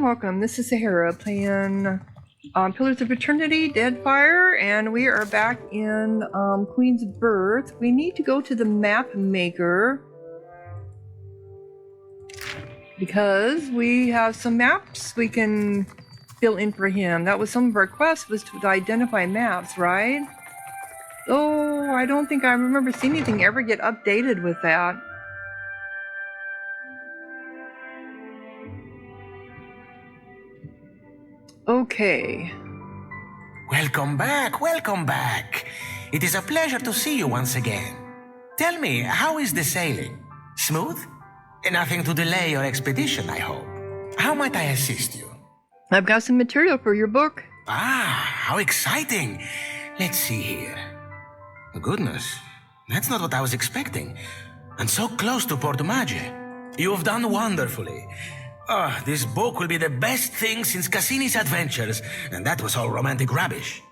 welcome. This is Sahara playing Pillars of Eternity, Deadfire, and we are back in Queen's Birth. We need to go to the map maker because we have some maps we can fill in for him. That was some of our quests, was to identify maps, right? Oh, I don't think I remember seeing anything ever get updated with that. Okay. Welcome back, welcome back. It is a pleasure to see you once again. Tell me, how is the sailing? Smooth? Nothing to delay your expedition, I hope. How might I assist you? I've got some material for your book. Ah, how exciting. Let's see here. Goodness, that's not what I was expecting. And so close to Port Mage. You've done wonderfully. This book will be the best thing since Cassini's adventures, and that was all romantic rubbish.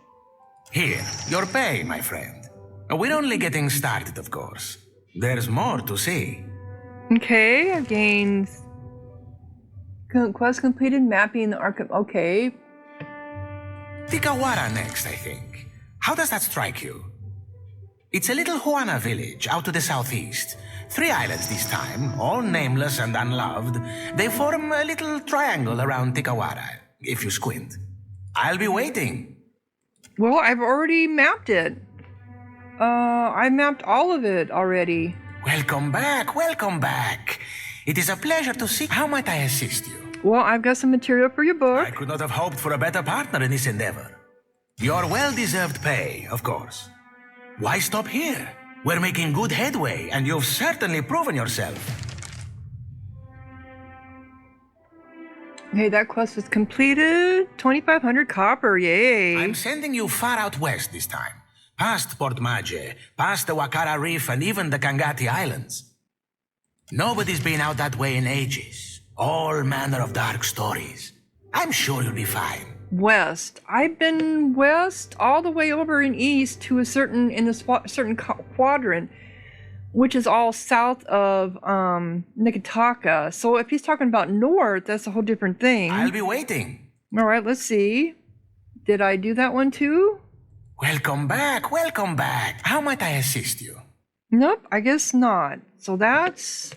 Here, your pay, my friend. We're only getting started, of course. There's more to see. Okay, I've gained quest completed, mapping the archipelago. Okay. Tikawara next, I think. How does that strike you? It's a little Huana village out to the southeast. 3 islands this time, all nameless and unloved. They form a little triangle around Tikawara, if you squint. I'll be waiting. Well, I've already mapped it. I mapped all of it already. Welcome back, welcome back. It is a pleasure to see. How might I assist you? Well, I've got some material for your book. I could not have hoped for a better partner in this endeavor. Your well-deserved pay, of course. Why stop here? We're making good headway, and you've certainly proven yourself. Hey, that quest was completed. 2,500 copper, yay. I'm sending you far out west this time. Past Port Mage, past the Wakara Reef, and even the Kangati Islands. Nobody's been out that way in ages. All manner of dark stories. I'm sure you'll be fine. West. I've been west all the way over in east to a certain quadrant, which is all south of Nikitaka. So if he's talking about north, that's a whole different thing. I'll be waiting. All right, let's see. Did I do that one too? Welcome back, welcome back. How might I assist you? Nope, I guess not. So that's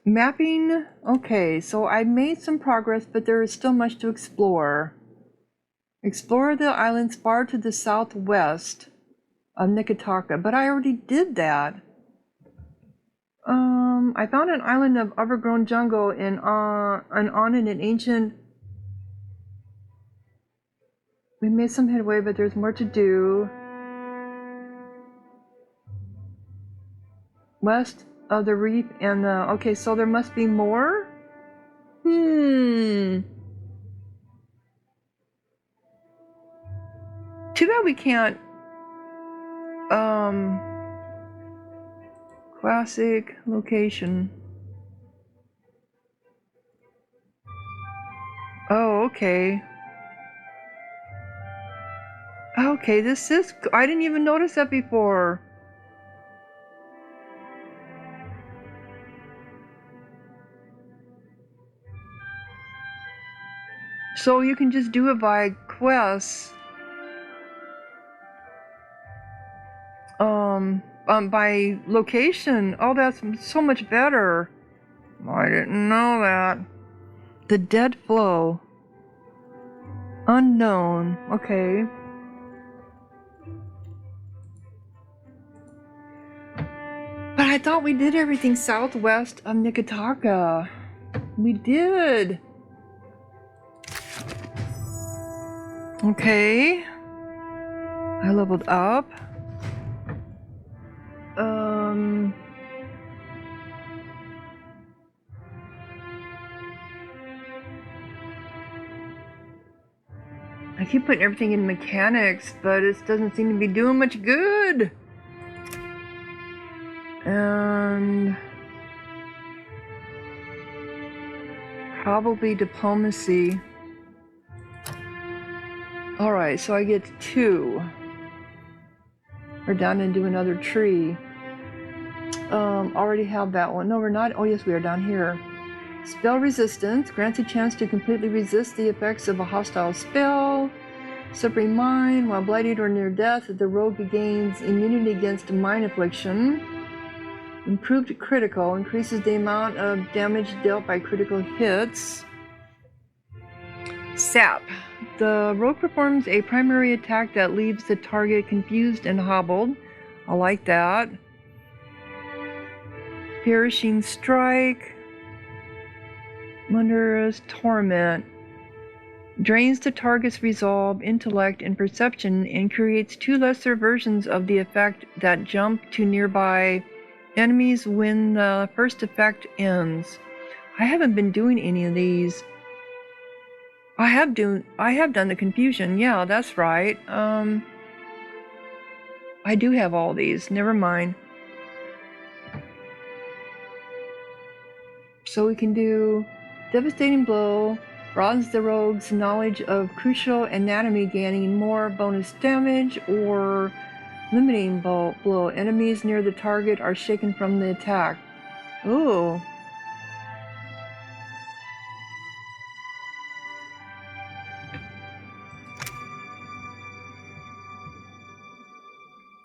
mapping. Okay, so I made some progress, but there is still much to explore. Explore the islands far to the southwest of Nikitaka, but I already did that. I found an island of overgrown jungle in an ancient. We made some headway, but there's more to do. West of the reef and the... Okay, so there must be more? Too bad we can't... Classic location. Oh, okay. Okay, this is... I didn't even notice that before. So you can just do it by quests. By location. Oh, that's so much better. I didn't know that. The dead flow. Unknown. Okay. But I thought we did everything southwest of Nikitaka. We did. Okay. I leveled up. I keep putting everything in mechanics, but it doesn't seem to be doing much good. And probably diplomacy. Alright, so I get 2. We're down and do another tree. Already have that one. No, we're not. Oh, yes, we are down here. Spell resistance grants a chance to completely resist the effects of a hostile spell. Suffering Mind, while blighted or near death, the rogue gains immunity against mind affliction. Improved critical increases the amount of damage dealt by critical hits. Sap. The rogue performs a primary attack that leaves the target confused and hobbled. I like that. Perishing Strike. Wondrous Torment. Drains the target's resolve, intellect, and perception and creates 2 lesser versions of the effect that jump to nearby enemies when the first effect ends. I haven't been doing any of these. I have done the confusion. Yeah, that's right. I do have all these. Never mind. So we can do Devastating Blow. Broadens the rogue's knowledge of crucial anatomy, gaining more bonus damage, or limiting blow. Enemies near the target are shaken from the attack. Ooh.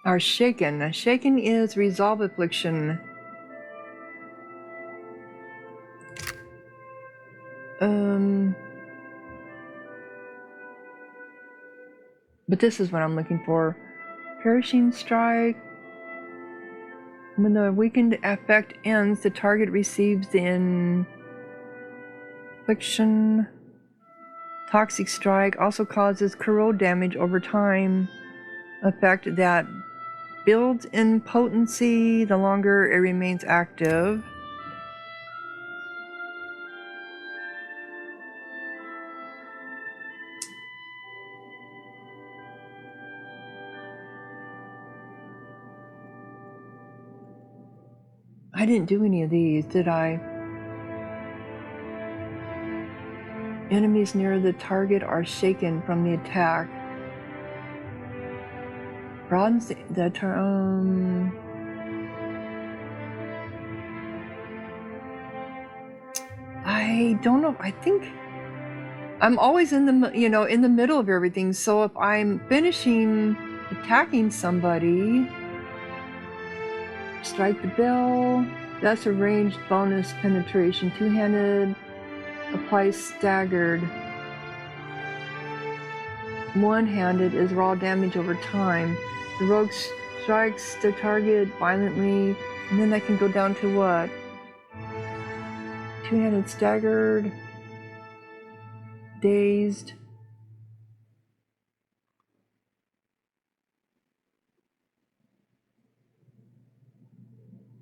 Are shaken. Shaken is resolve affliction. But this is what I'm looking for. Perishing Strike. When the weakened effect ends, the target receives the infliction. Toxic Strike also causes corrode damage over time. Effect that builds in potency the longer it remains active. I didn't do any of these, did I? Enemies near the target are shaken from the attack. Broadens the term. I don't know. I think I'm always in the in the middle of everything. So if I'm finishing attacking somebody. Strike the Bell. That's a ranged bonus penetration. Two-handed. Applies staggered. One-handed is raw damage over time. The rogue strikes the target violently, and then I can go down to what? Two-handed staggered. Dazed.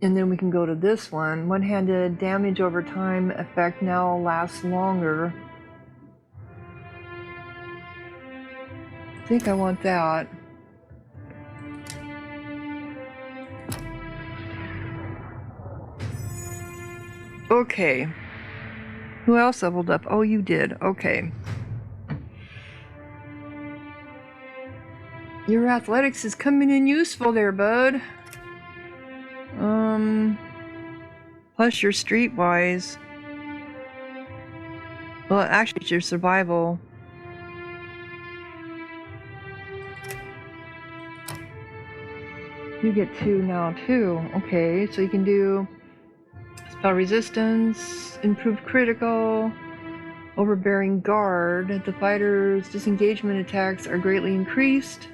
And then we can go to this one. One-handed damage over time effect now lasts longer. I think I want that. Okay. Who else leveled up? Oh, you did. Okay. Your athletics is coming in useful there, bud. Plus your streetwise. Well, actually, it's your survival. You get 2 now, too. Okay, so you can do spell resistance, improved critical, overbearing guard. The fighter's disengagement attacks are greatly increased.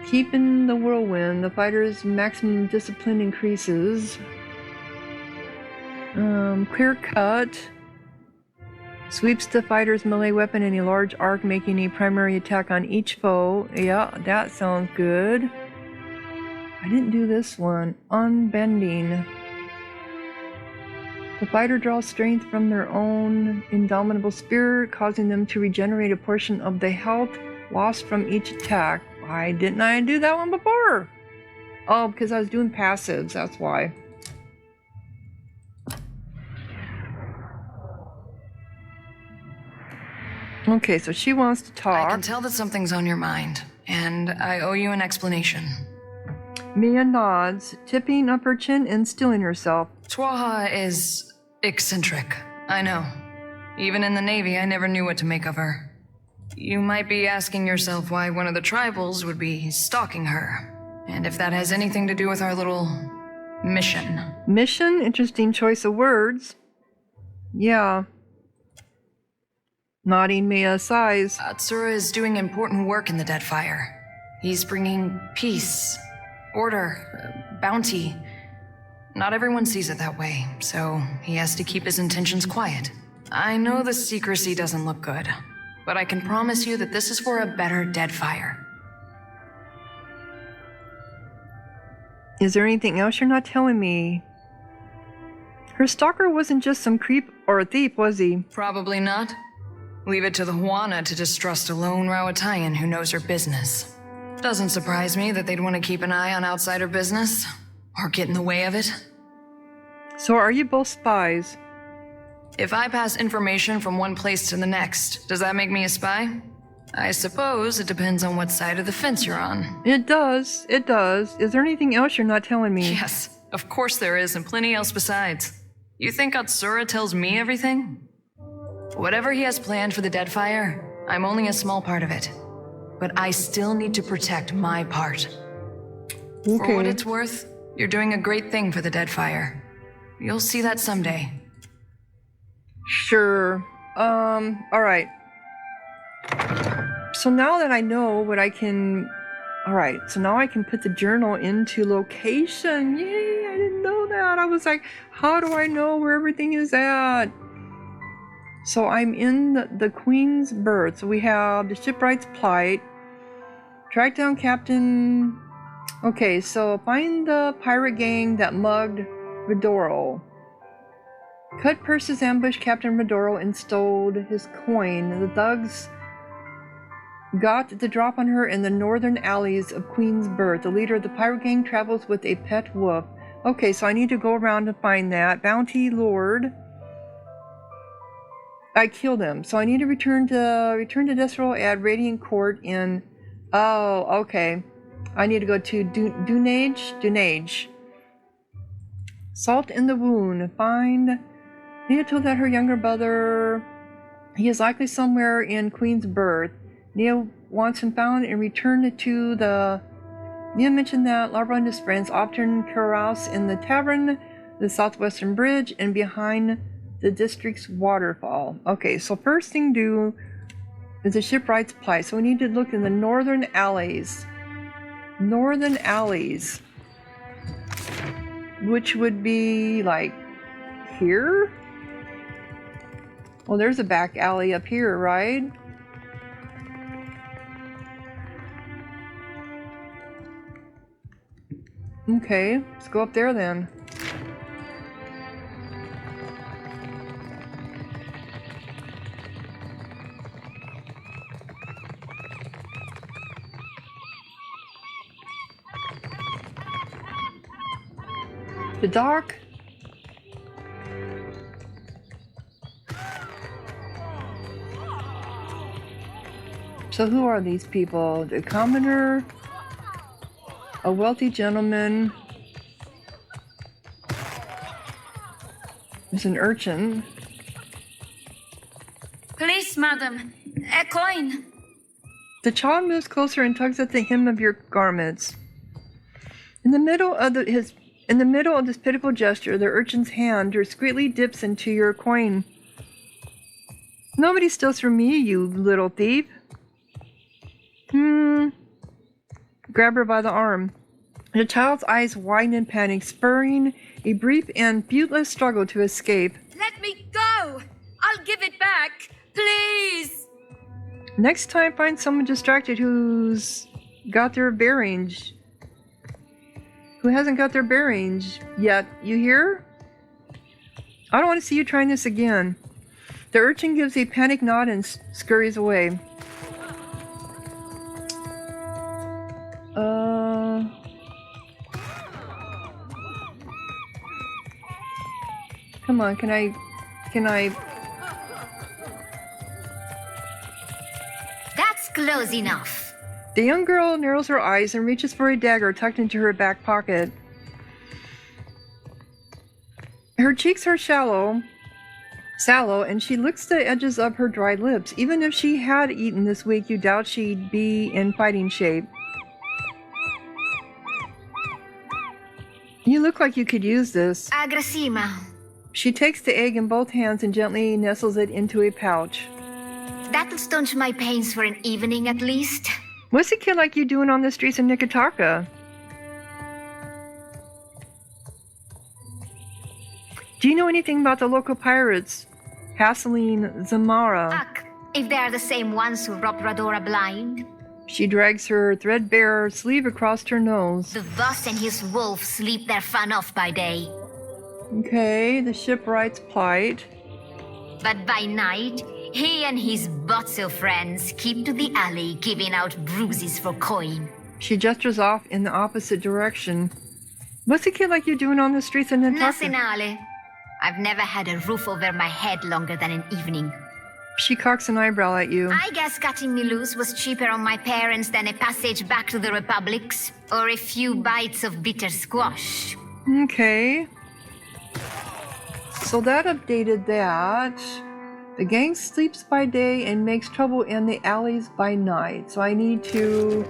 Keeping the whirlwind. The fighter's maximum discipline increases. Clear cut. Sweeps the fighter's melee weapon in a large arc, making a primary attack on each foe. Yeah, that sounds good. I didn't do this one. Unbending. The fighter draws strength from their own indomitable spirit, causing them to regenerate a portion of the health lost from each attack. Why didn't I do that one before? Oh, because I was doing passives, that's why. Okay, so she wants to talk. I can tell that something's on your mind, and I owe you an explanation. Mia nods, tipping up her chin and stilling herself. Twaha is Eccentric. I know. Even in the Navy, I never knew what to make of her. You might be asking yourself why one of the tribals would be stalking her, and if that has anything to do with our little mission. Mission? Interesting choice of words. Yeah. Nodding Mia sighs. Atsura is doing important work in the Deadfire. He's bringing peace, order, bounty. Not everyone sees it that way, so he has to keep his intentions quiet. I know the secrecy doesn't look good, but I can promise you that this is for a better Deadfire. Is there anything else you're not telling me? Her stalker wasn't just some creep or a thief, was he? Probably not. Leave it to the Huana to distrust a lone Rowatayan who knows her business. Doesn't surprise me that they'd want to keep an eye on outsider business, or get in the way of it. So are you both spies? If I pass information from one place to the next, does that make me a spy? I suppose it depends on what side of the fence you're on. It does. It does. Is there anything else you're not telling me? Yes, of course there is, and plenty else besides. You think Atsura tells me everything? Whatever he has planned for the Deadfire, I'm only a small part of it. But I still need to protect my part. Okay. For what it's worth, you're doing a great thing for the Deadfire. You'll see that someday. Sure. Alright. So now that I know what I can... Alright, so now I can put the journal into location. Yay, I didn't know that. I was like, how do I know where everything is at? So I'm in the Queen's berth. So we have the shipwright's plight. Track down Captain... Okay, so find the pirate gang that mugged Vidoro. Cut Purse's ambush Captain Vidoro and stole his coin. The thugs got the drop on her in the northern alleys of Queen's Berth. The leader of the pirate gang travels with a pet wolf. Okay, so I need to go around and find that. Bounty Lord. I killed him. So I need to return to Desero at Radiant Court in... Oh, okay. I need to go to Dunage. Salt in the wound. Find... Nia told that her younger brother... He is likely somewhere in Queen's Berth. Nia wants him found and returned to the... Nia mentioned that Larro and his friends often carouse in the tavern, the southwestern bridge, and behind the district's waterfall. Okay, so first thing do is the shipwright's plight. So we need to look in the northern alleys. Northern alleys. Which would be like here? Well, there's a back alley up here, right? Okay, let's go up there then. The dock. So who are these people? The commoner, a wealthy gentleman, there's an urchin. Please, madam, a coin. The child moves closer and tugs at the hem of your garments. In the middle of this pitiful gesture, the urchin's hand discreetly dips into your coin. Nobody steals from me, you little thief. Grab her by the arm. The child's eyes widen in panic, spurring a brief and fruitless struggle to escape. Let me go! I'll give it back, please! Next time, find someone distracted who's got their bearings. Who hasn't got their bearings yet. You hear? I don't want to see you trying this again. The urchin gives a panicked nod and scurries away. Come on, can I... That's close enough. The young girl narrows her eyes and reaches for a dagger tucked into her back pocket. Her cheeks are sallow, and she licks the edges of her dry lips. Even if she had eaten this week, you doubt she'd be in fighting shape. You look like you could use this. Agrasima. She takes the egg in both hands and gently nestles it into a pouch. That'll staunch my pains for an evening at least. What's a kid like you doing on the streets of Nikitaka? Do you know anything about the local pirates? Hassling Zamara. Ugh, if they're the same ones who robbed Radora blind. She drags her threadbare sleeve across her nose. The boss and his wolf sleep their fun off by day. Okay, the shipwright's plight. But by night, he and his botzo friends keep to the alley giving out bruises for coin. She gestures off in the opposite direction. What's a kid like you doing on the streets of Nantucket? Nasinale. I've never had a roof over my head longer than an evening. She cocks an eyebrow at you. I guess cutting me loose was cheaper on my parents than a passage back to the Republics, or a few bites of bitter squash. Okay. So that updated that. The gang sleeps by day and makes trouble in the alleys by night. So I need to...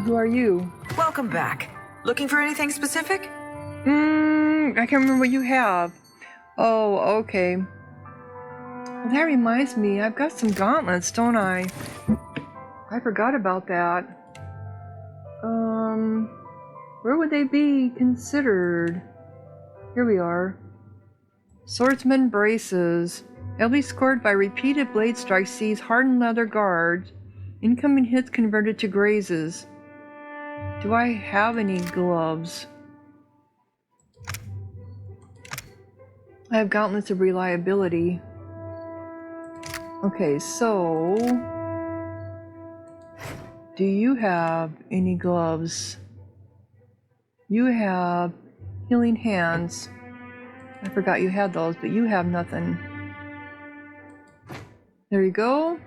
Who are you? Welcome back. Looking for anything specific? I can't remember what you have. Oh, okay. Well, that reminds me, I've got some gauntlets, don't I? I forgot about that. Where would they be considered? Here we are. Swordsman braces. Heavily scored by repeated blade strikes sees hardened leather guards. Incoming hits converted to grazes. Do I have any gloves? I have gauntlets of reliability. Okay, so... Do you have any gloves? You have healing hands. I forgot you had those, but you have nothing. There you go.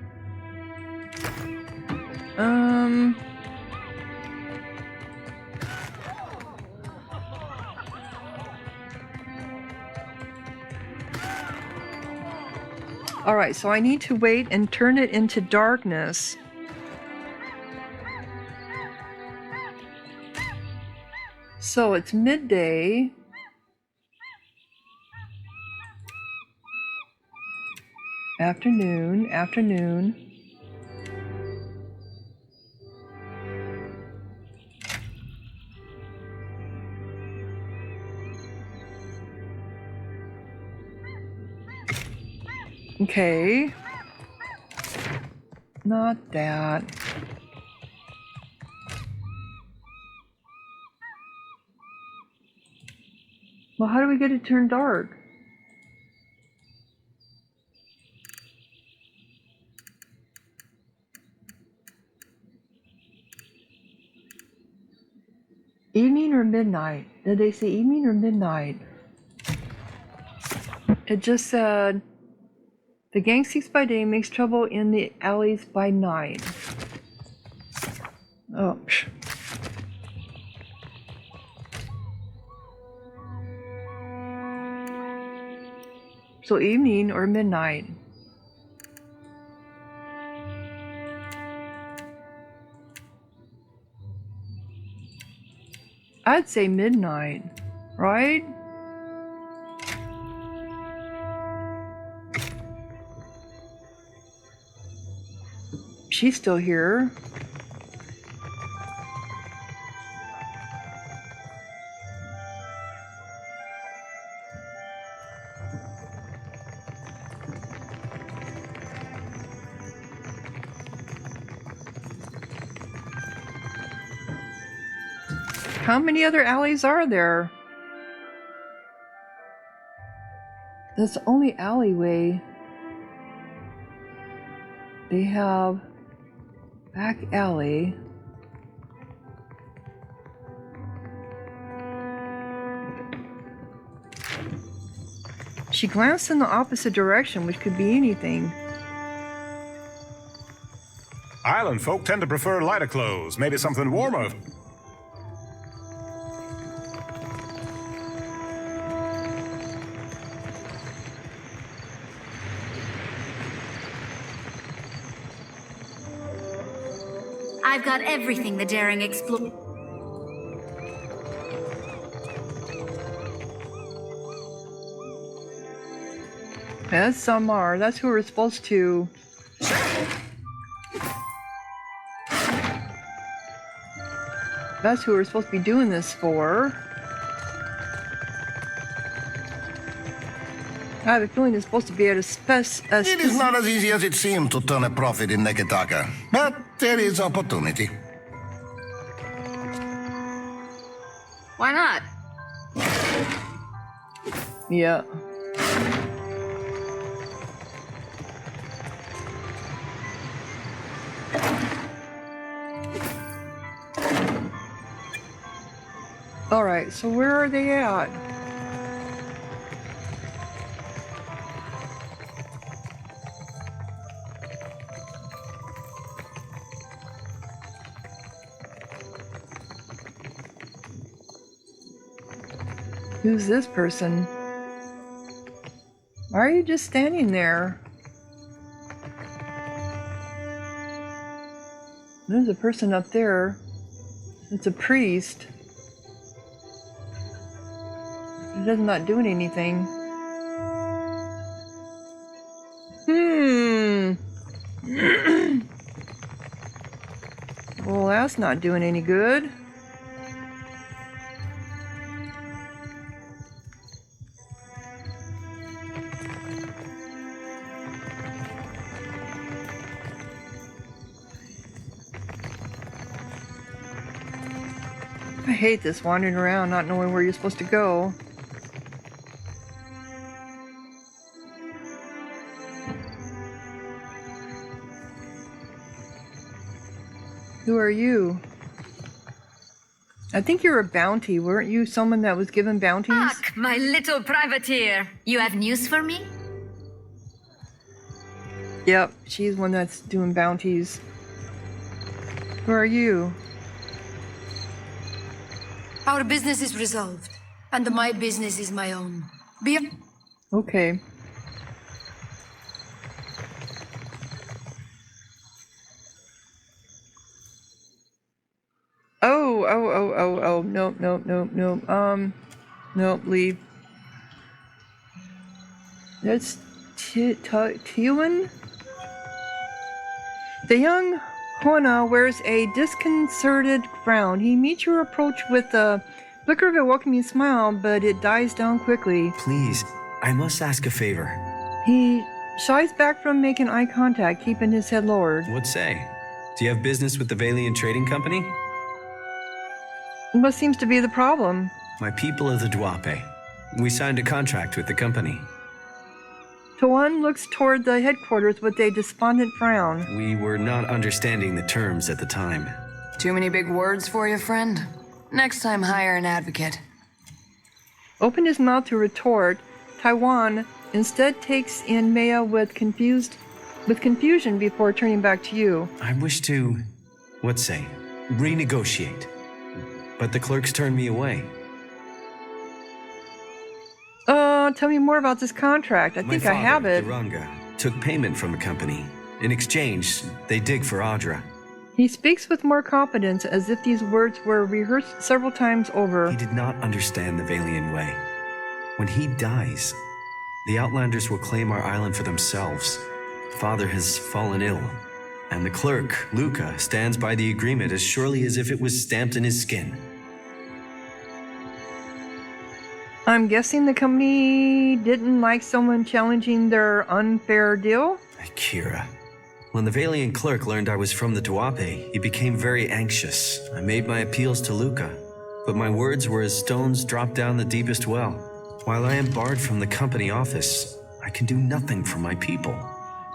Alright, so I need to wait and turn it into darkness. So it's midday. Afternoon. Okay. Not that. Well, how do we get it turned dark? Evening or midnight? Did they say evening or midnight? It just said, the gang seeks by day, makes trouble in the alleys by night. Oh, psh. So evening or midnight? I'd say midnight, right? She's still here. How many other alleys are there? That's the only alleyway. They have back alley. She glanced in the opposite direction, which could be anything. Island folk tend to prefer lighter clothes, maybe something warmer. I've got everything the daring explorer. That's Samar. That's who we're supposed to. That's who we're supposed to be doing this for. I have a feeling it's supposed to be at a It is not as easy as it seemed to turn a profit in Neketaka, but there is opportunity. Why not? Yeah. Alright, so where are they at? Who's this person? Why are you just standing there? There's a person up there. It's a priest. He does not doing anything. Well, that's not doing any good. I hate this wandering around, not knowing where you're supposed to go. Who are you? I think you're a bounty. Weren't you someone that was given bounties? Fuck, my little privateer. You have news for me? Yep, she's one that's doing bounties. Who are you? Our business is resolved, and my business is my own. Okay. Oh, nope, nope, leave. That's Tiwan? The young Hona wears a disconcerted frown. He meets your approach with a flicker of a welcoming smile, but it dies down quickly. Please, I must ask a favor. He shies back from making eye contact, keeping his head lowered. What say? Do you have business with the Valian Trading Company? What seems to be the problem? My people of the Duape. We signed a contract with the company. Tawan looks toward the headquarters with a despondent frown. We were not understanding the terms at the time. Too many big words for you, friend? Next time, hire an advocate. Opened his mouth to retort. Taiwan instead takes in Maya with confusion before turning back to you. I wish to, what say, renegotiate. But the clerks turned me away. Tell me more about this contract. I think I have it. My father, Duranga, took payment from the company. In exchange, they dig for Audra. He speaks with more confidence, as if these words were rehearsed several times over. He did not understand the Valian way. When he dies, the Outlanders will claim our island for themselves. Father has fallen ill, and the clerk, Luca, stands by the agreement as surely as if it was stamped in his skin. I'm guessing the company didn't like someone challenging their unfair deal? Akira. When the Valian clerk learned I was from the Duape, he became very anxious. I made my appeals to Luca, but my words were as stones dropped down the deepest well. While I am barred from the company office, I can do nothing for my people.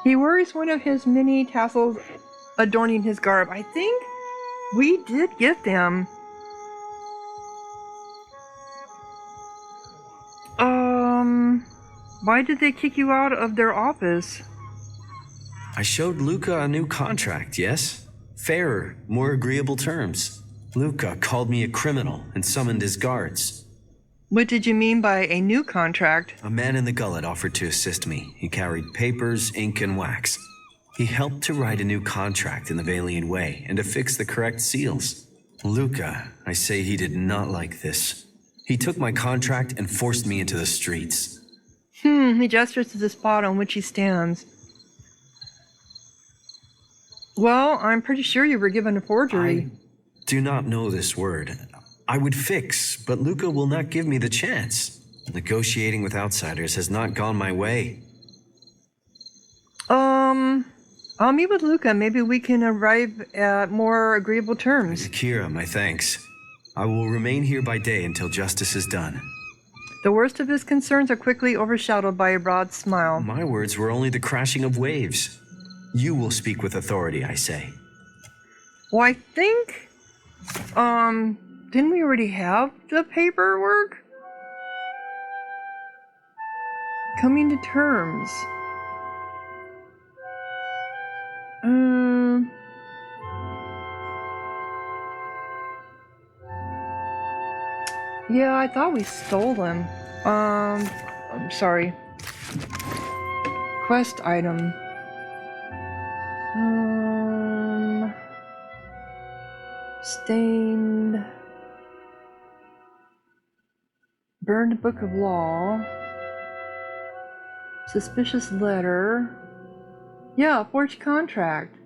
He wears one of his many tassels adorning his garb. I think we did get them. Why did they kick you out of their office? I showed Luca a new contract, yes? Fairer, more agreeable terms. Luca called me a criminal and summoned his guards. What did you mean by a new contract? A man in the gullet offered to assist me. He carried papers, ink, and wax. He helped to write a new contract in the Valian Way and to fix the correct seals. Luca, I say he did not like this. He took my contract and forced me into the streets. He gestures to the spot on which he stands. Well, I'm pretty sure you were given a forgery. I do not know this word. I would fix, but Luca will not give me the chance. Negotiating with outsiders has not gone my way. I'll meet with Luca. Maybe we can arrive at more agreeable terms. Akira, my thanks. I will remain here by day until justice is done. The worst of his concerns are quickly overshadowed by a broad smile. My words were only the crashing of waves. You will speak with authority, I say. Well, I think, didn't we already have the paperwork? Coming to terms. Yeah, I thought we stole them. I'm sorry. Quest item. Stained. Burned Book of Law. Suspicious letter. Yeah, forged contract.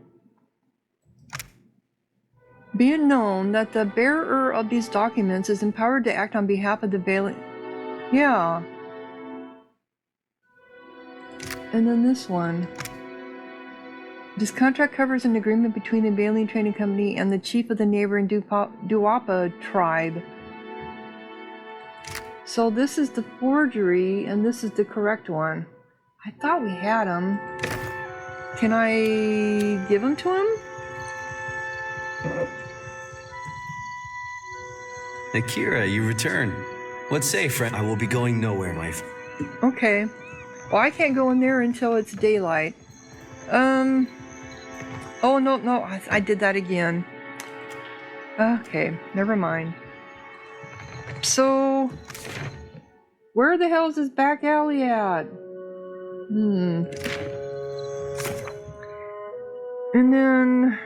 Be it known that the bearer of these documents is empowered to act on behalf of the Valiant. Yeah. And then this one. This contract covers an agreement between the Valiant Trading Company and the chief of the neighboring Duapa tribe. So this is the forgery, and this is the correct one. I thought we had them. Can I give them to him? Akira, you return. What say, friend? I will be going nowhere, my friend. Okay. Well, I can't go in there until it's daylight. Oh, no, I did that again. Okay, never mind. So, where the hell is this back alley at? And then,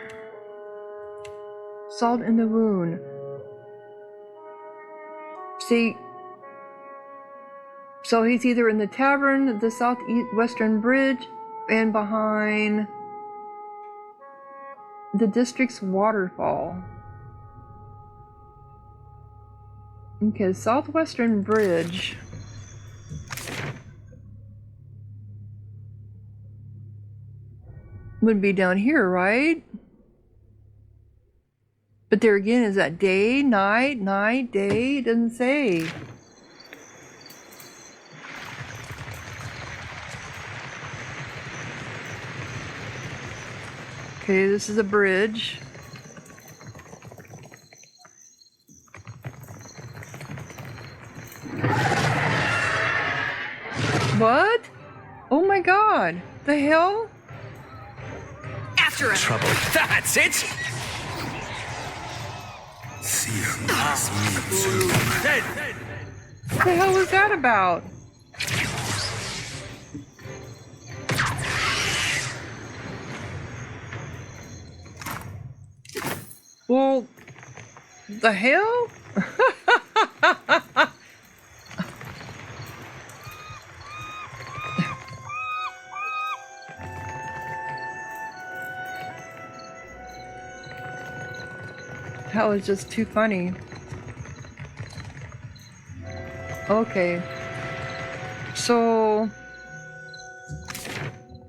salt in the wound. See, so he's either in the tavern, the southwestern bridge, and behind the district's waterfall. Okay, southwestern bridge. Would be down here, right? But there again, is that day, night, day? It doesn't say. Okay, this is a bridge. What? Oh my god. The hell? After him! Trouble. That's it! What the hell was that about? Well, the hell? That was just too funny. Okay. So...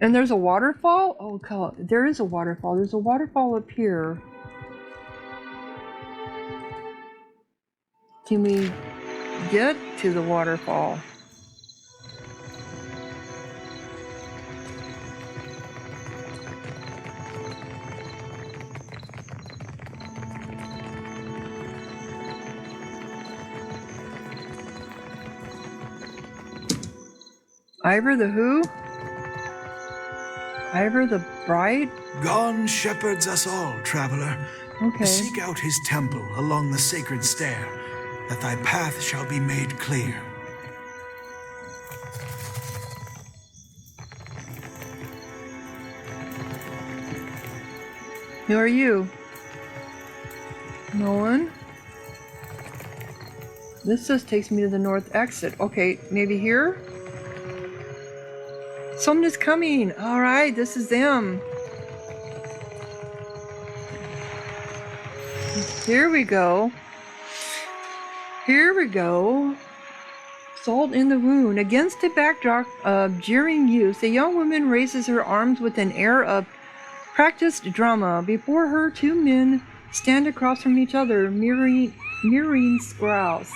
And there's a waterfall? Oh, God. There is a waterfall. There's a waterfall up here. Can we get to the waterfall? Ivor the who? Ivor the bride? God shepherds us all, traveler. Okay. Seek out his temple along the sacred stair, that thy path shall be made clear. Who are you? No one? This just takes me to the north exit. Okay, maybe here? Someone is coming. Alright, this is them. Here we go. Here we go. Salt in the wound. Against a backdrop of jeering youth, a young woman raises her arms with an air of practiced drama. Before her, two men stand across from each other, mirroring scowls.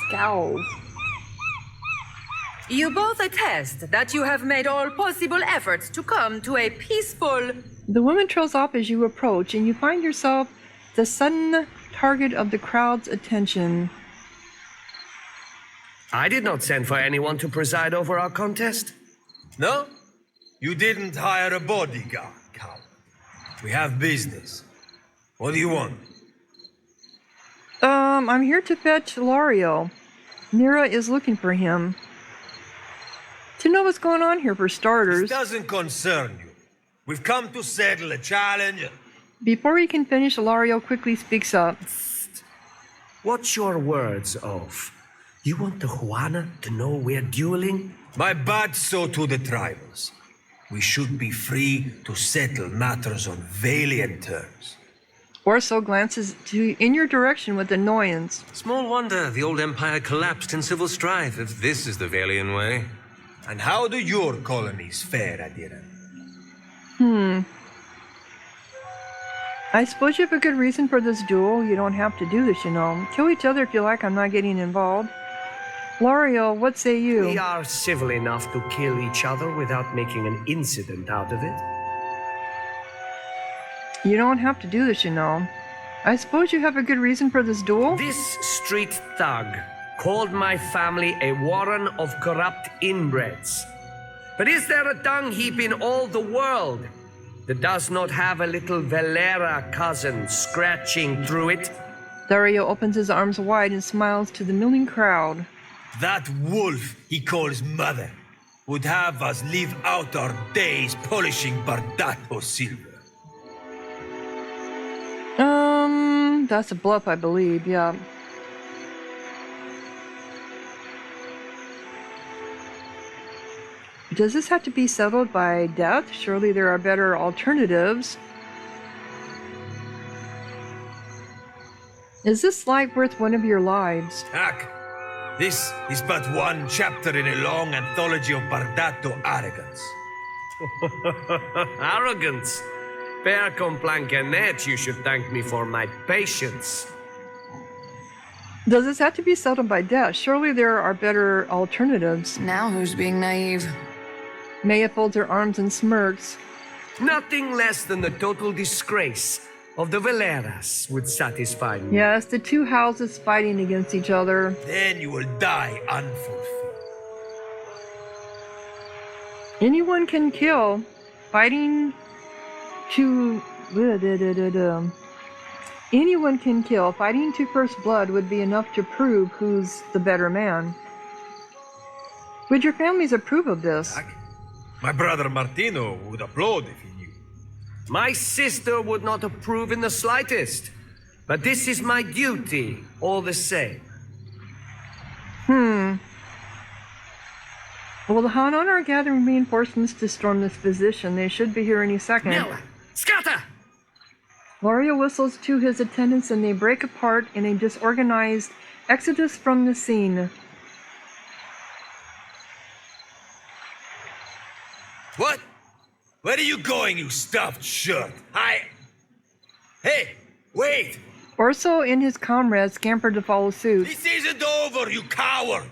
You both attest that you have made all possible efforts to come to a peaceful... The woman trails off as you approach, and you find yourself the sudden target of the crowd's attention. I did not send for anyone to preside over our contest. No? You didn't hire a bodyguard, coward. We have business. What do you want? I'm here to fetch Larro. Nira is looking for him. To know what's going on here, for starters. This doesn't concern you. We've come to settle a challenge. Before he can finish, Larro quickly speaks up. What's your words of? You want the Juana to know we're dueling? My bad so to the tribals. We should be free to settle matters on valiant terms. Orso glances in your direction with annoyance. Small wonder the old empire collapsed in civil strife, if this is the Valian way. And how do your colonies fare, Adira? I suppose you have a good reason for this duel. You don't have to do this, you know. Kill each other if you like. I'm not getting involved. Larro, what say you? We are civil enough to kill each other without making an incident out of it. You don't have to do this, you know. I suppose you have a good reason for this duel? This street thug called my family a warren of corrupt inbreds. But is there a dung heap in all the world that does not have a little Valera cousin scratching through it? Dario opens his arms wide and smiles to the milling crowd. That wolf he calls mother would have us live out our days polishing Bardato silver. That's a bluff, I believe, yeah. Does this have to be settled by death? Surely there are better alternatives. Is this life worth one of your lives? Heck, this is but one chapter in a long anthology of Bardato arrogance. Arrogance? Per complancanet, you should thank me for my patience. Does this have to be settled by death? Surely there are better alternatives. Now who's being naive? Maya folds her arms and smirks. Nothing less than the total disgrace of the Valeras would satisfy me. Yes, the two houses fighting against each other. Then you will die unfulfilled. Anyone can kill. Fighting to... Anyone can kill. Fighting to first blood would be enough to prove who's the better man. Would your families approve of this? My brother Martino would applaud if he knew. My sister would not approve in the slightest. But this is my duty, all the same. Well, the Hanon are gathering reinforcements to storm this position. They should be here any second. Nella! Scatter! Larro whistles to his attendants and they break apart in a disorganized exodus from the scene. What? Where are you going, you stuffed shirt? Hey, wait! Orso and his comrades scamper to follow suit. This isn't over, you coward!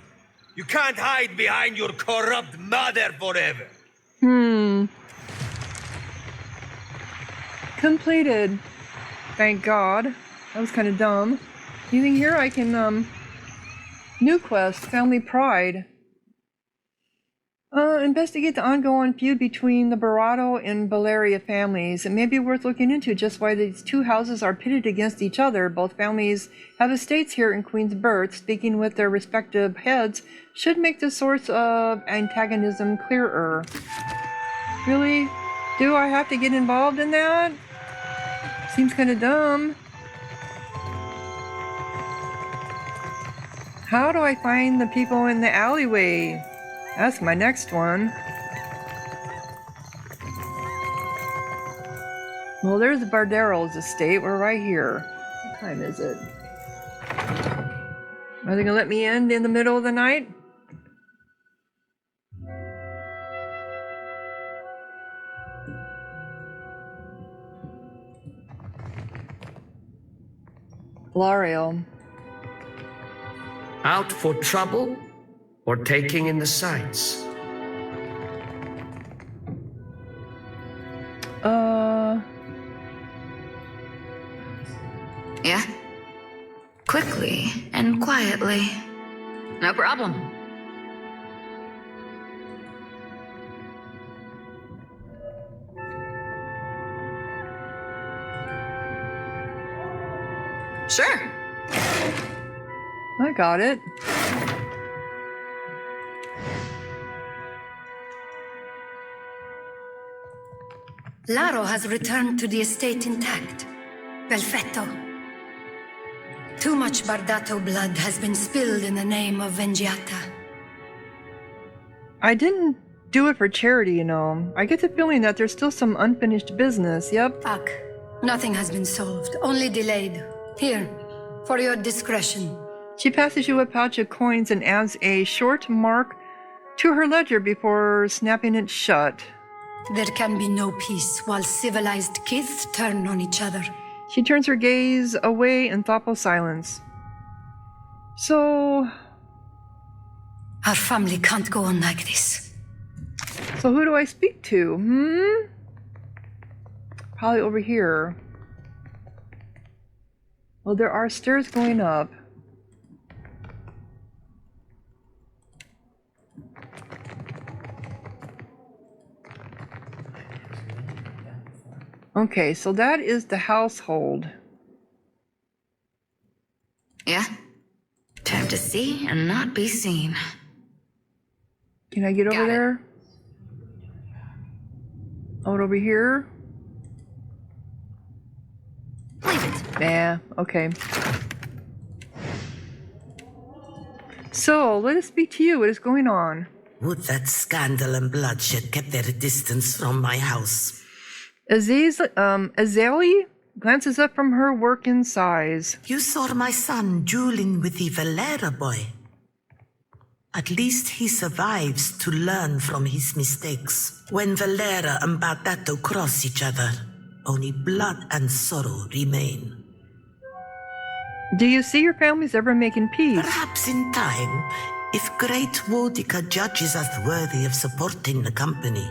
You can't hide behind your corrupt mother forever! Completed. Thank God. That was kind of dumb. Using here I can, new quest, Family Pride. Investigate the ongoing feud between the Barato and Valeria families. It may be worth looking into just why these two houses are pitted against each other. Both families have estates here in Queen's Birth. Speaking with their respective heads should make the source of antagonism clearer. Really? Do I have to get involved in that? Seems kind of dumb. How do I find the people in the alleyway? That's my next one. Well, there's Bardero's estate. We're right here. What time is it? Are they gonna let me in the middle of the night? Larro. Out for trouble or taking in the sights? Yeah? Quickly and quietly. No problem. Sure. I got it. Larro has returned to the estate intact. Perfetto. Too much Bardato blood has been spilled in the name of Vengiata. I didn't do it for charity, you know. I get the feeling that there's still some unfinished business, yep. Ak, nothing has been solved, only delayed. Here, for your discretion. She passes you a pouch of coins and adds a short mark to her ledger before snapping it shut. There can be no peace while civilized kids turn on each other. She turns her gaze away in thoughtful silence. So... Our family can't go on like this. So who do I speak to? Probably over here. Well, there are stairs going up. Okay, so that is the household. Yeah? Time to see and not be seen. Can I get over there? Out over here? Leave it. Nah, okay. So, let us speak to you. What is going on? Would that scandal and bloodshed kept their distance from my house. Azalea glances up from her work in size. You saw my son dueling with the Valera boy. At least he survives to learn from his mistakes. When Valera and Bardato cross each other, only blood and sorrow remain. Do you see your families ever making peace? Perhaps in time, if great Wodica judges us worthy of supporting the company.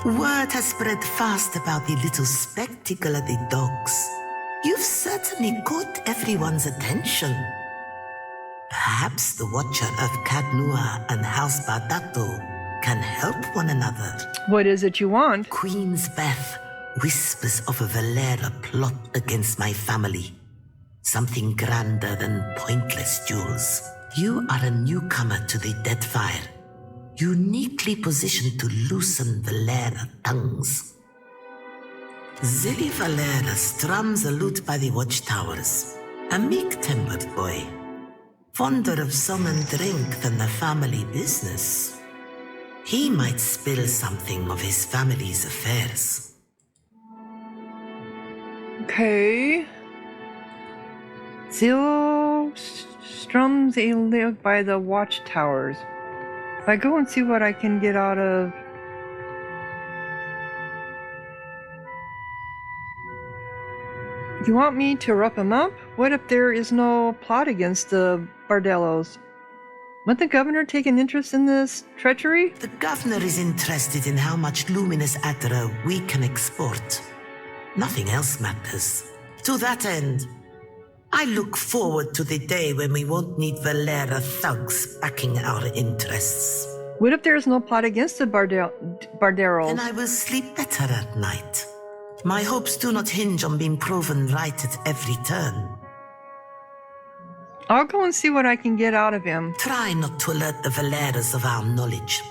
Word has spread fast about the little spectacle of the dogs. You've certainly caught everyone's attention. Perhaps the Watcher of Cadnua and House Bardato can help one another. What is it you want? Queen's Beth whispers of a Valera plot against my family. Something grander than pointless duels. You are a newcomer to the Deadfire, uniquely positioned to loosen Valera tongues. Zilly Valera strums a lute by the watchtowers, a meek-tempered boy, fonder of song and drink than the family business. He might spill something of his family's affairs. Okay. Zil strums a lute by the watchtowers. If I go and see what I can get out of... You want me to rough him up? What if there is no plot against the Bardellos? Won't the governor take an interest in this treachery? The governor is interested in how much luminous Adra we can export. Nothing else matters. To that end, I look forward to the day when we won't need Valera thugs backing our interests. What if there is no plot against the Barderos? Then I will sleep better at night. My hopes do not hinge on being proven right at every turn. I'll go and see what I can get out of him. Try not to alert the Valeras of our knowledge.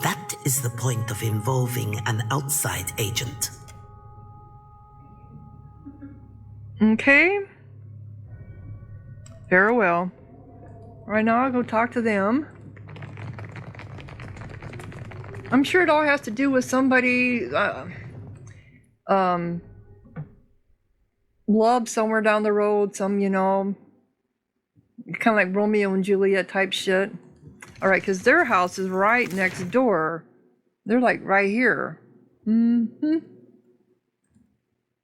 That is the point of involving an outside agent. Okay. Very well. Right now, I'll go talk to them. I'm sure it all has to do with somebody, love somewhere down the road, some, you know, kind of like Romeo and Juliet type shit. All right, because their house is right next door. They're like right here. Mm-hmm.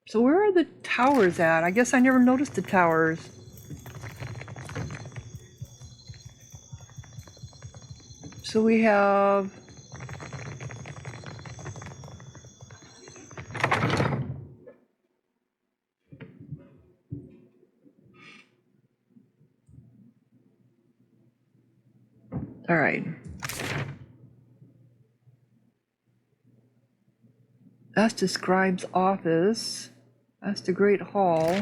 So where are the towers at? I guess I never noticed the towers. So we have... All right. That's the scribe's office. That's the Great Hall.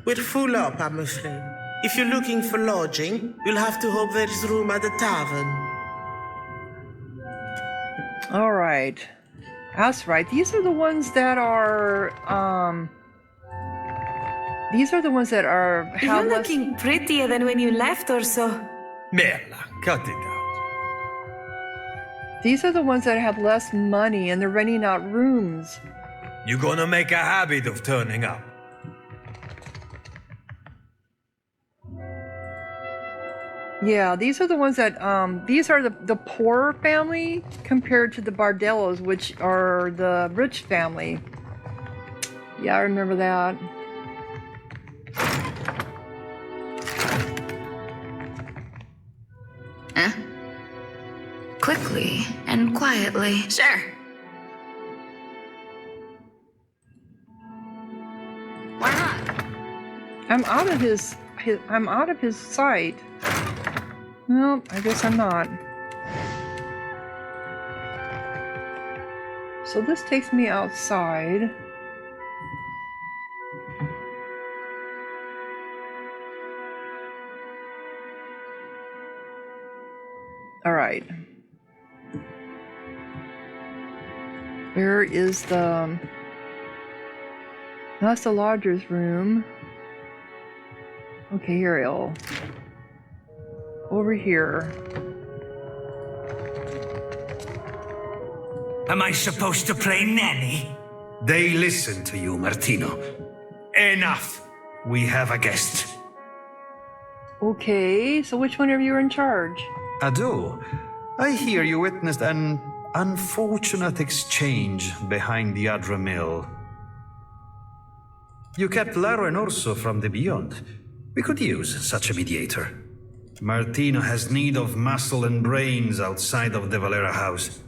We're full up, I'm afraid. If you're looking for lodging, you'll have to hope there's room at the tavern. All right. That's right. These are the ones that are, these are the ones that are... You're looking prettier than when you left or so. Merla, cut it out. These are the ones that have less money and they're renting out rooms. You're gonna make a habit of turning up. Yeah, these are the ones that, these are the poor family compared to the Bardellos, which are the rich family. Yeah, I remember that. Huh? Quickly and quietly. Sure. Why not? I'm out of his sight. No, I guess I'm not. So this takes me outside. All right. Where is the... That's the lodger's room. Okay, here I'll... Over here. Am I supposed to play nanny? They listen to you, Martino. Enough! We have a guest. Okay, so which one of you are in charge? Ado, I hear you witnessed an unfortunate exchange behind the Adra Mill. You kept Larro and Orso from the Beyond. We could use such a mediator. Martino has need of muscle and brains outside of the Valera house.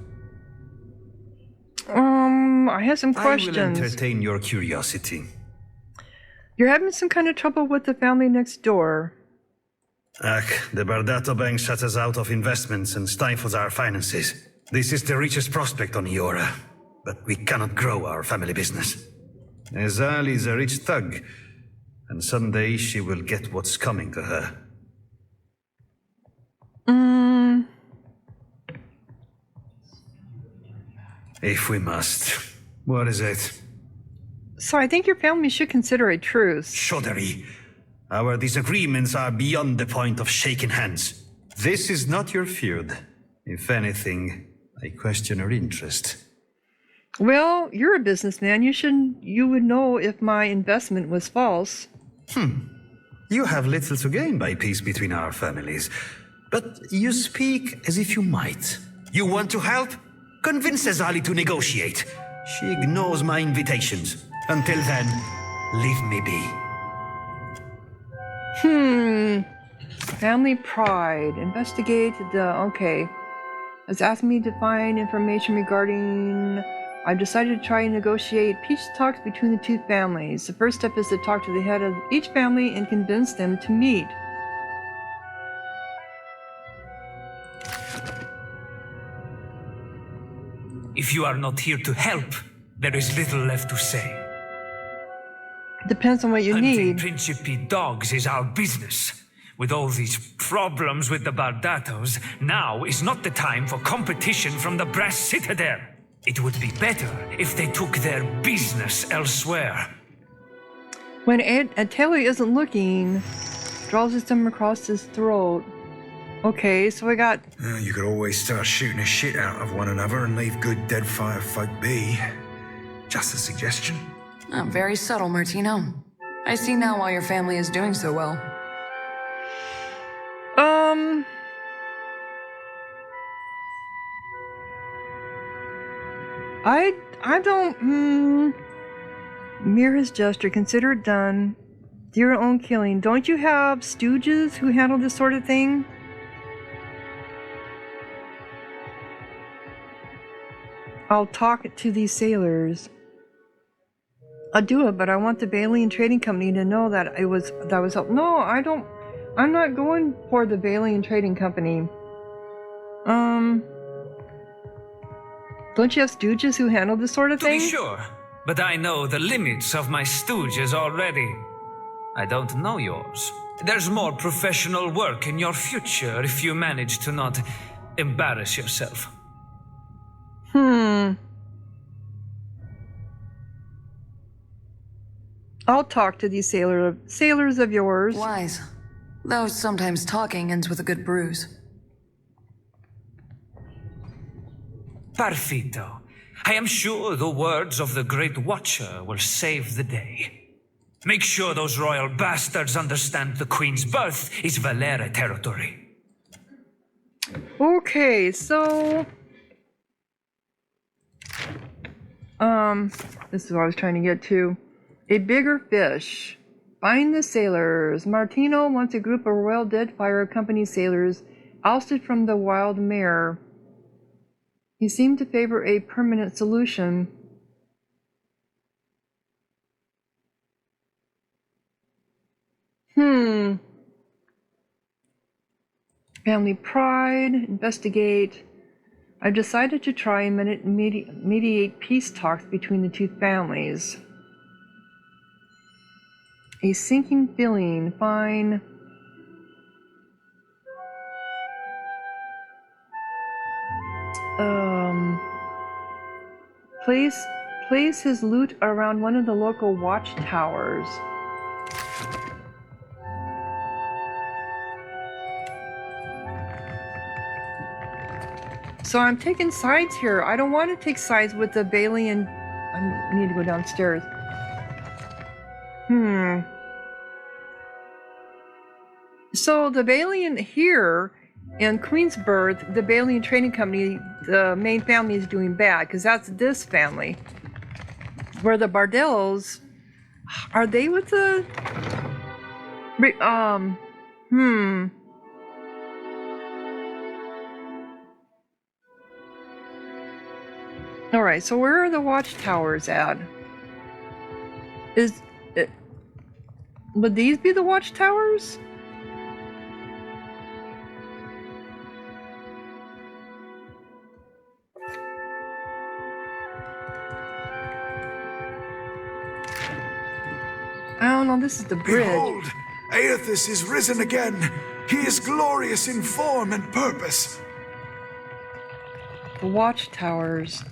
I have some questions. I will entertain your curiosity. You're having some kind of trouble with the family next door. The Bardato Bank shuts us out of investments and stifles our finances. This is the richest prospect on Iora, but we cannot grow our family business. Ezali is a rich thug, and someday she will get what's coming to her. If we must. What is it? So I think your family should consider a truce. Shodari, our disagreements are beyond the point of shaking hands. This is not your feud. If anything, I question your interest. Well, you're a businessman. You would know if my investment was false. You have little to gain by peace between our families. But you speak as if you might. You want to help? Convince Ezali to negotiate. She ignores my invitations. Until then, leave me be. Family pride. Investigate the... Okay. Has asked me to find information regarding... I've decided to try and negotiate peace talks between the two families. The first step is to talk to the head of each family and convince them to meet. If you are not here to help, there is little left to say. Depends on what you Hunting need. Principe dogs is our business. With all these problems with the Bardatos, now is not the time for competition from the Brass Citadel. It would be better if they took their business elsewhere. When Ateli isn't looking, draws his thumb across his throat. Okay, so we got... You could always start shooting the shit out of one another and leave good Deadfire folk be. Just a suggestion. Oh, very subtle, Martino. I see now why your family is doing so well. I don't, Mira's gesture, consider it done. Do your own killing. Don't you have stooges who handle this sort of thing? I'll talk to these sailors. I'll do it, but I want the Balian Trading Company to know that that was help. No, I'm not going for the Balian Trading Company. Don't you have stooges who handle this sort of thing? To be sure, but I know the limits of my stooges already. I don't know yours. There's more professional work in your future if you manage to not embarrass yourself. I'll talk to these sailors of yours. Wise. Though sometimes talking ends with a good bruise. Perfito. I am sure the words of the Great Watcher will save the day. Make sure those royal bastards understand the Queen's birth is Valera territory. Okay, so... this is what I was trying to get to. A bigger fish. Find the sailors. Martino wants a group of Royal Deadfire Company sailors ousted from the Wild Mare. He seemed to favor a permanent solution. Family pride, investigate. I've decided to try and mediate peace talks between the two families. A sinking feeling, fine. Place his loot around one of the local watchtowers. So I'm taking sides here. I don't want to take sides with the Balian. I need to go downstairs. So the Balian here in Queensbirth, the Balian Trading Company, the main family is doing bad because that's this family. Where the Bardells, are they with the? All right. So where are the watchtowers at? Would these be the watchtowers? I don't know, this is the bridge. Behold, Aethys is risen again. He is glorious in form and purpose. The watchtowers.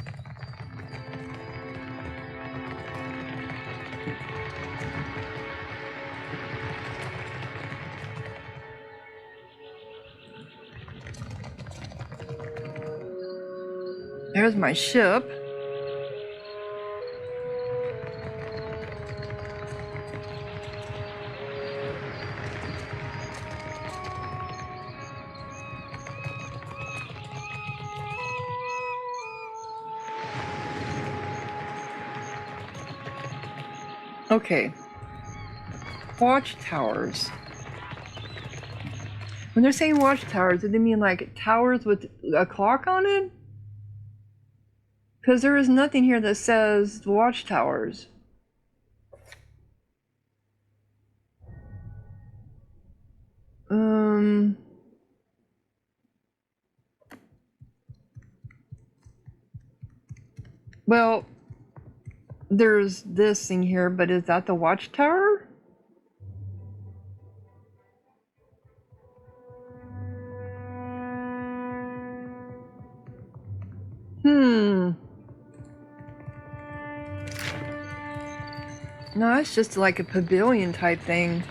There's my ship. Okay. Watchtowers. When they're saying watchtowers, do they mean like towers with a clock on it? Because there is nothing here that says watchtowers. Well, there's this thing here, but is that the watchtower? No, it's just like a pavilion type thing.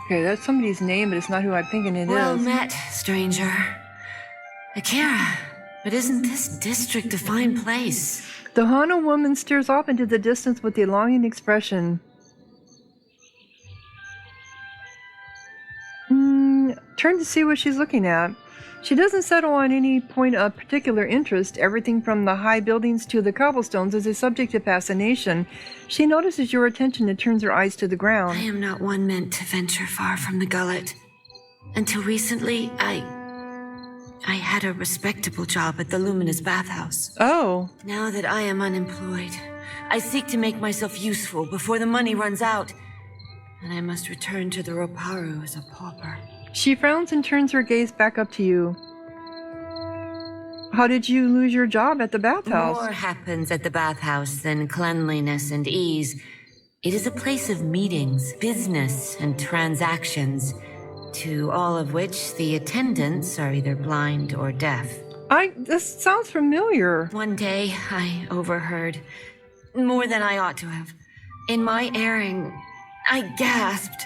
Okay, that's somebody's name, but it's not who I'm thinking it is. Well met, stranger. Akira, but isn't this district a fine place? The Hana woman stares off into the distance with a longing expression. Turn to see what she's looking at. She doesn't settle on any point of particular interest. Everything from the high buildings to the cobblestones is a subject of fascination. She notices your attention and turns her eyes to the ground. I am not one meant to venture far from the gullet. Until recently, I had a respectable job at the Luminous Bathhouse. Oh. Now that I am unemployed, I seek to make myself useful before the money runs out, and I must return to the Roparu as a pauper. She frowns and turns her gaze back up to you. How did you lose your job at the bathhouse? More happens at the bathhouse than cleanliness and ease. It is a place of meetings, business, and transactions, to all of which the attendants are either blind or deaf. This sounds familiar. One day, I overheard more than I ought to have. In my erring, I gasped.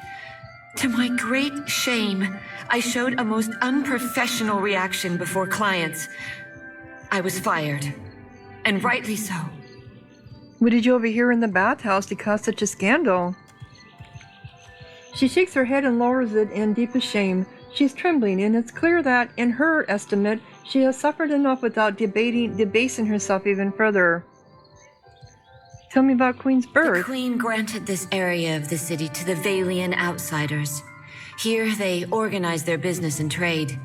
To my great shame, I showed a most unprofessional reaction before clients. I was fired, and rightly so. What did you overhear in the bathhouse to cause such a scandal? She shakes her head and lowers it in deepest shame. She is trembling, and it's clear that, in her estimate, she has suffered enough without debasing herself even further. Tell me about Queen's birth. The Queen granted this area of the city to the Valian outsiders. Here they organized their business and trade,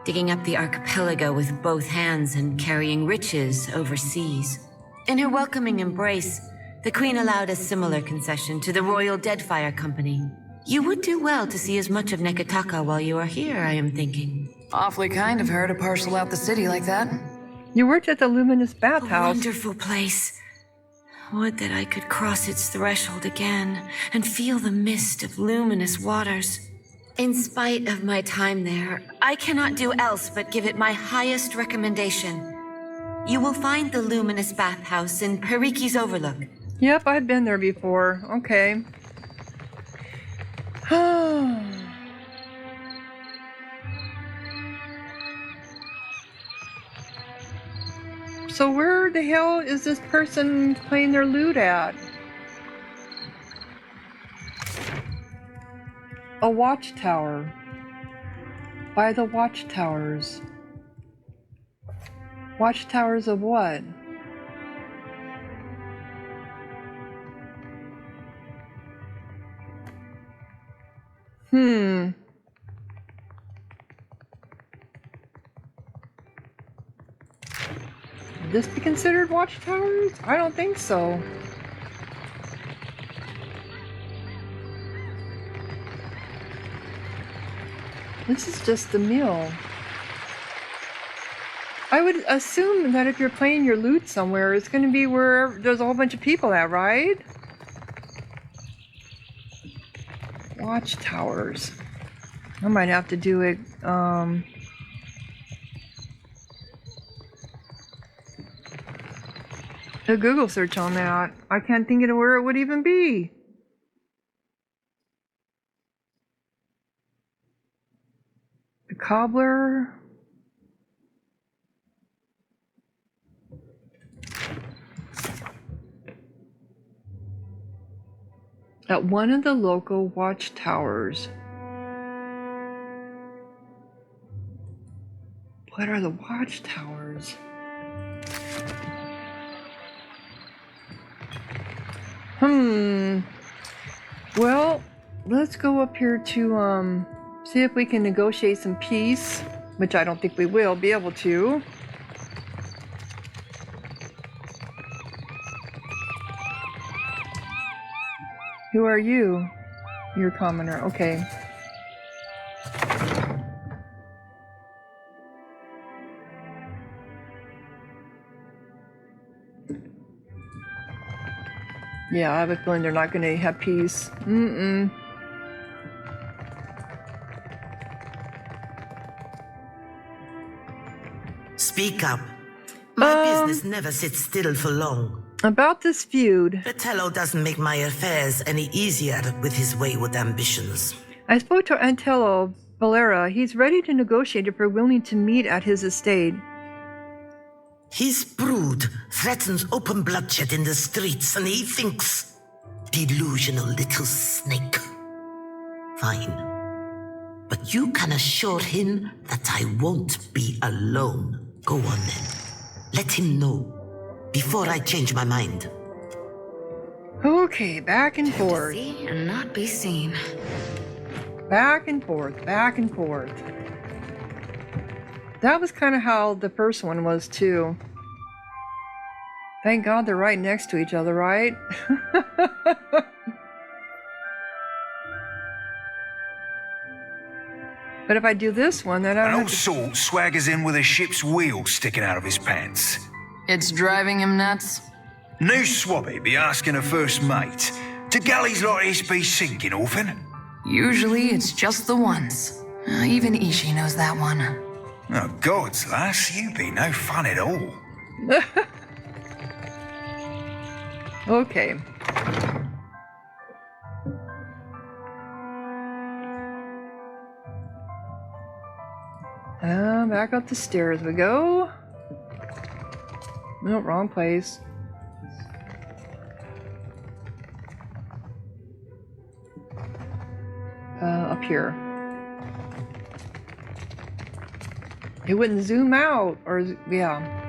digging up the archipelago with both hands and carrying riches overseas. In her welcoming embrace, the Queen allowed a similar concession to the Royal Deadfire Company. You would do well to see as much of Neketaka while you are here, I am thinking. Awfully kind of her to parcel out the city like that. You worked at the Luminous Bathhouse. A wonderful place. Would that I could cross its threshold again and feel the mist of luminous waters. In spite of my time there, I cannot do else but give it my highest recommendation. You will find the Luminous Bathhouse in Periki's Overlook. Yep, I've been there before. Okay. So where the hell is this person playing their lute at? A watchtower. By the watchtowers. Watchtowers of what? Would this be considered watchtowers? I don't think so. This is just the mill. I would assume that if you're playing your lute somewhere, it's going to be where there's a whole bunch of people at, right? Watchtowers. I might have to do it, a Google search on that. I can't think of where it would even be. The cobbler. At one of the local watchtowers. What are the watchtowers? Well, let's go up here to, see if we can negotiate some peace, which I don't think we will be able to. Who are you? You're a commoner, okay. Yeah, I have a feeling they're not going to have peace. Mm-mm. Speak up. My business never sits still for long. About this feud. Fratello doesn't make my affairs any easier with his wayward ambitions. I spoke to Antello Valera. He's ready to negotiate if we're willing to meet at his estate. His brood threatens open bloodshed in the streets, and he thinks... Delusional little snake. Fine. But you can assure him that I won't be alone. Go on then. Let him know. Before I change my mind. Okay, back and forth. To see and not be seen. Back and forth, back and forth. That was kind of how the first one was too. Thank God they're right next to each other, right? But if I do this one, then I don't An have old to... salt swaggers in with a ship's wheel sticking out of his pants. It's driving him nuts. New swabby be asking a first mate. Do galleys like this be sinking often? Usually it's just the ones. Even Ishi knows that one. Oh, gods, lass, you be no fun at all. Okay. Back up the stairs we go. No, wrong place. Up here. It wouldn't zoom out, or yeah.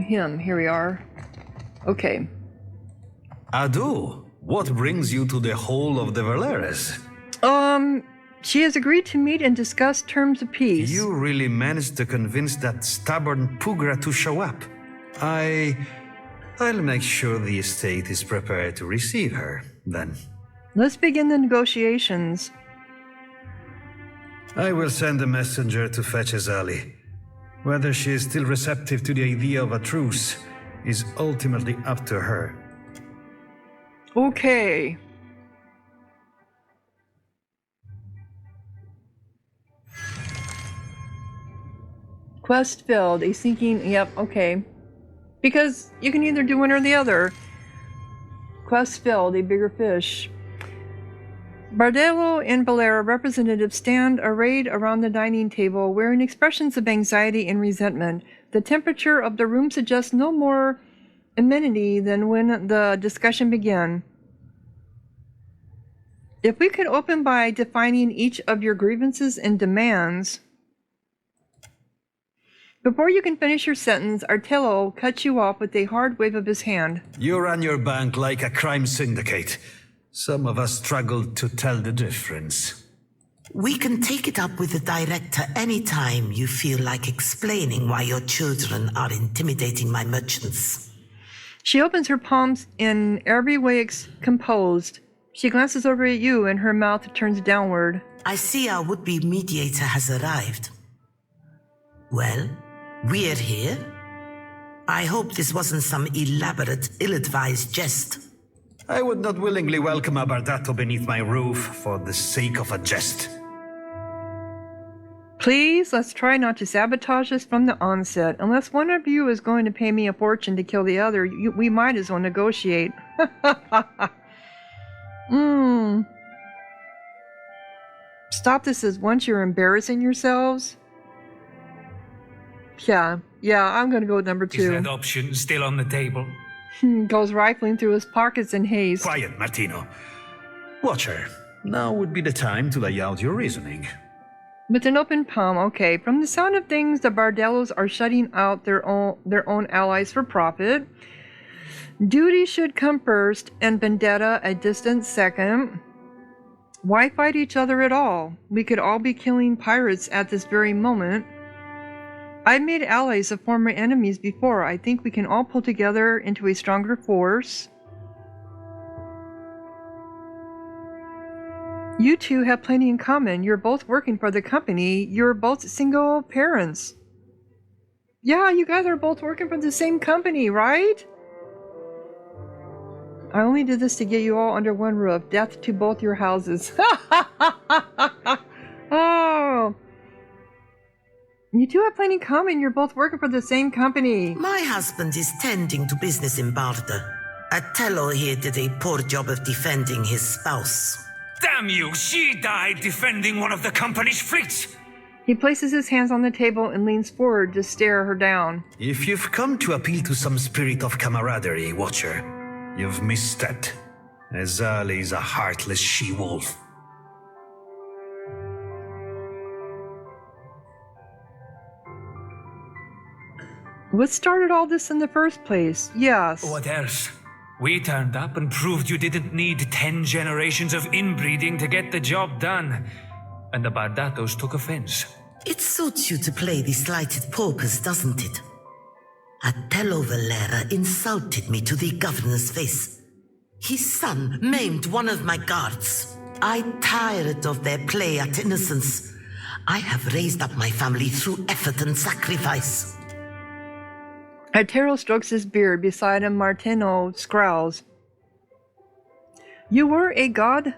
Him. Here we are. Okay. Adu, what brings you to the Hall of the Valeres? She has agreed to meet and discuss terms of peace. You really managed to convince that stubborn Pugra to show up. I'll make sure the estate is prepared to receive her, then. Let's begin the negotiations. I will send a messenger to fetch Azali. Whether she is still receptive to the idea of a truce is ultimately up to her. Okay. Quest filled. A sinking. Yep, okay. Because you can either do one or the other. Quest filled. A bigger fish. Bardello and Valera representatives stand arrayed around the dining table, wearing expressions of anxiety and resentment. The temperature of the room suggests no more amenity than when the discussion began. If we could open by defining each of your grievances and demands. Before you can finish your sentence, Artello cuts you off with a hard wave of his hand. You run your bank like a crime syndicate. Some of us struggle to tell the difference. We can take it up with the director anytime you feel like explaining why your children are intimidating my merchants. She opens her palms in every way composed. She glances over at you and her mouth turns downward. I see our would-be mediator has arrived. Well, we're here. I hope this wasn't some elaborate, ill-advised jest. I would not willingly welcome a Bardato beneath my roof for the sake of a jest. Please, let's try not to sabotage this from the onset. Unless one of you is going to pay me a fortune to kill the other, we might as well negotiate. Stop this as once you're embarrassing yourselves. Yeah, I'm gonna go with number 2. Is that option still on the table? Goes rifling through his pockets in haste. Quiet, Martino. Watcher, now would be the time to lay out your reasoning. With an open palm, okay. From the sound of things, the Bardellos are shutting out their own allies for profit. Duty should come first, and vendetta a distant second. Why fight each other at all? We could all be killing pirates at this very moment. I've made allies of former enemies before. I think we can all pull together into a stronger force. You two have plenty in common. You're both working for the company. You're both single parents. Yeah, you guys are both working for the same company, right? I only did this to get you all under one roof. Death to both your houses. Oh. You two have plenty in common. You're both working for the same company. My husband is tending to business in Barda. Atello here did a poor job of defending his spouse. Damn you! She died defending one of the company's fleets! He places his hands on the table and leans forward to stare her down. If you've come to appeal to some spirit of camaraderie, Watcher, you've misstepped. Azali is a heartless she-wolf. What started all this in the first place? Yes. What else? We turned up and proved you didn't need 10 generations of inbreeding to get the job done. And the Bardatos took offense. It suits you to play the slighted paupers, doesn't it? Atello Valera insulted me to the governor's face. His son maimed one of my guards. I tired of their play at innocence. I have raised up my family through effort and sacrifice. Atero strokes his beard. Beside him, Martino scowls. You were a god?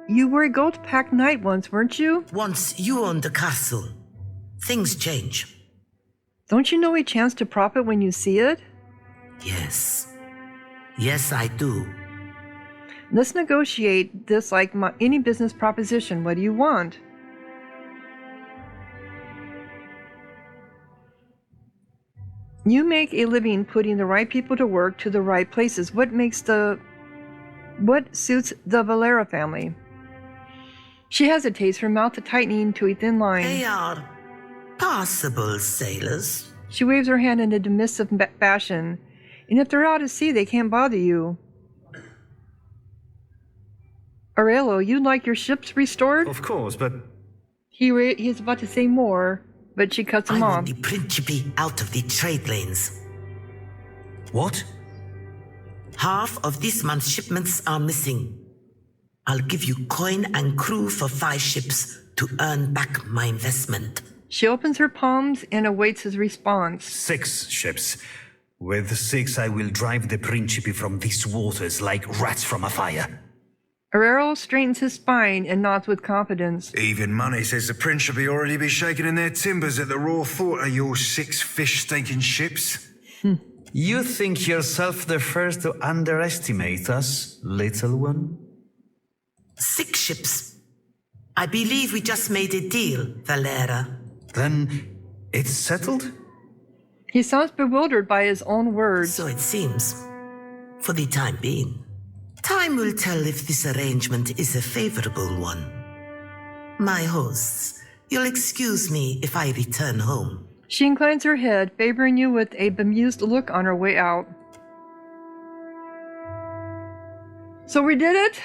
You were a gold pack knight once, weren't you? Once you owned the castle. Things change. Don't you know a chance to profit when you see it? Yes. Yes, I do. Let's negotiate this like any business proposition. What do you want? You make a living putting the right people to work to the right places. What suits the Valera family? She hesitates, her mouth tightening to a thin line. They are possible sailors. She waves her hand in a dismissive fashion. And if they're out at sea, they can't bother you. Aurelio, you'd like your ships restored? Of course, but... He's about to say more, but she cuts him I off. want the Principe out of the trade lanes. What? Half of this month's shipments are missing. I'll give you coin and crew for 5 ships to earn back my investment. She opens her palms and awaits his response. 6 ships. With 6, I will drive the Principe from these waters like rats from a fire. Aurelio straightens his spine and nods with confidence. Even money says the Principe already be shaking in their timbers at the raw thought of your 6 fish-stinking ships. You think yourself the first to underestimate us, little one? 6 ships. I believe we just made a deal, Valera. Then it's settled? He sounds bewildered by his own words. So it seems. For the time being. Time will tell if this arrangement is a favorable one. My hosts, you'll excuse me if I return home. She inclines her head, favoring you with a bemused look on her way out. So we did it?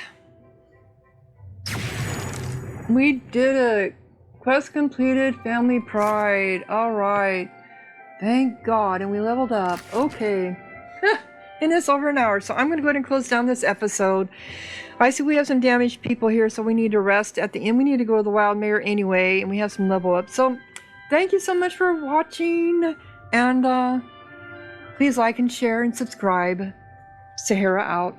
We did it. Quest completed, family pride. Alright. Thank God. And we leveled up. Okay. And it's over an hour, so I'm going to go ahead and close down this episode. I see we have some damaged people here, so we need to rest at the end. We need to go to the Wild Mare anyway, and we have some level up. So, thank you so much for watching, and please like and share and subscribe. Sahara out.